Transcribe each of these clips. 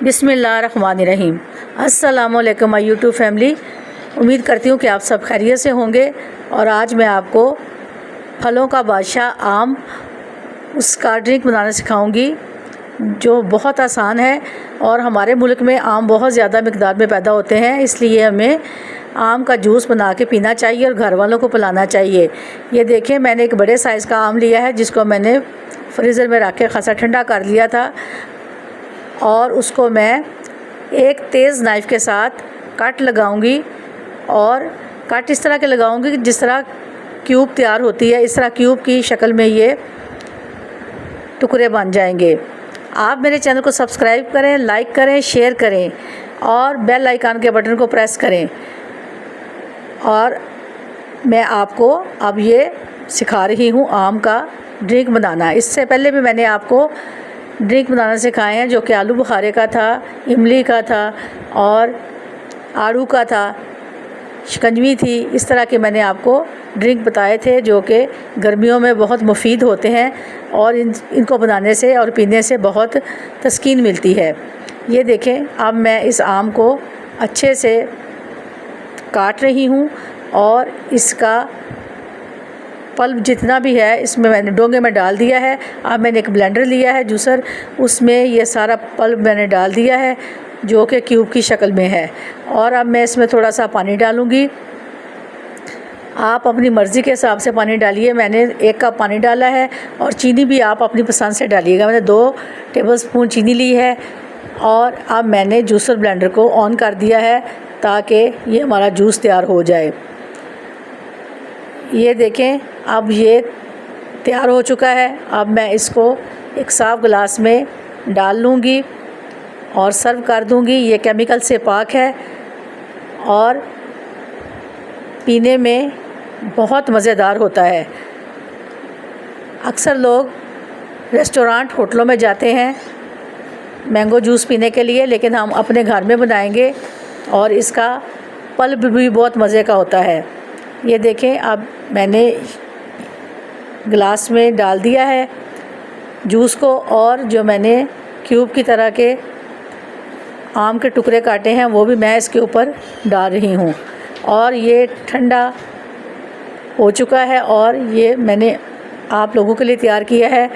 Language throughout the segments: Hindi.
बिस्मिल्लाहिर्रहमानिर्रहीम। अस्सलामुअलैकुम माय यूट्यूब फैमिली। उम्मीद करती हूँ कि आप सब खैरियत से होंगे। और आज मैं आपको फलों का बादशाह आम, उसका ड्रिंक बनाना सिखाऊंगी जो बहुत आसान है। और हमारे मुल्क में आम बहुत ज़्यादा मिक़दार में पैदा होते हैं, इसलिए हमें आम का जूस बना के पीना चाहिए और घर वालों को पिलाना चाहिए। ये देखें, मैंने एक बड़े साइज़ का आम लिया है जिसको मैंने फ्रीज़र में रख के खासा ठंडा कर लिया था। और उसको मैं एक तेज़ नाइफ़ के साथ कट लगाऊंगी और कट इस तरह के लगाऊंगी कि जिस तरह क्यूब तैयार होती है, इस तरह क्यूब की शक्ल में ये टुकड़े बन जाएंगे। आप मेरे चैनल को सब्सक्राइब करें, लाइक करें, शेयर करें और बेल आइकन के बटन को प्रेस करें। और मैं आपको अब ये सिखा रही हूँ आम का ड्रिंक बनाना। इससे पहले भी मैंने आपको ड्रिंक बनाना सिखाए हैं जो कि आलू बुखारे का था, इमली का था और आड़ू का था, शिकंजवी थी। इस तरह के मैंने आपको ड्रिंक बताए थे जो कि गर्मियों में बहुत मुफीद होते हैं और इनको बनाने से और पीने से बहुत तस्कीन मिलती है। ये देखें, अब मैं इस आम को अच्छे से काट रही हूँ और इसका पल्प जितना भी है इसमें मैंने डोंगे में डाल दिया है। अब मैंने एक ब्लेंडर लिया है, जूसर, उसमें ये सारा पल्प मैंने डाल दिया है जो कि क्यूब की शक्ल में है। और अब मैं इसमें थोड़ा सा पानी डालूँगी। आप अपनी मर्ज़ी के हिसाब से पानी डालिए। मैंने 1 कप पानी डाला है और चीनी भी आप अपनी पसंद से डालिएगा। मैंने 2 टेबलस्पून चीनी ली है। और अब मैंने जूसर ब्लेंडर को ऑन कर दिया है ताकि ये हमारा जूस तैयार हो जाए। ये देखें, अब ये तैयार हो चुका है। अब मैं इसको एक साफ़ गिलास में डाल लूँगी और सर्व कर दूँगी। ये केमिकल से पाक है और पीने में बहुत मज़ेदार होता है। अक्सर लोग रेस्टोरेंट, होटलों में जाते हैं मैंगो जूस पीने के लिए, लेकिन हम अपने घर में बनाएंगे और इसका पल्प भी बहुत मज़े का होता है। ये देखें, अब मैंने गिलास में डाल दिया है जूस को और जो मैंने क्यूब की तरह के आम के टुकड़े काटे हैं वो भी मैं इसके ऊपर डाल रही हूँ। और ये ठंडा हो चुका है और ये मैंने आप लोगों के लिए तैयार किया है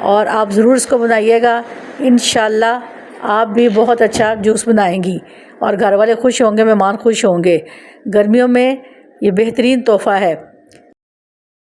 और आप ज़रूर इसको बनाइएगा। इंशाल्लाह आप भी बहुत अच्छा जूस बनाएंगी और घर वाले खुश होंगे, मेहमान खुश होंगे। गर्मियों में ये बेहतरीन तोहफ़ा है।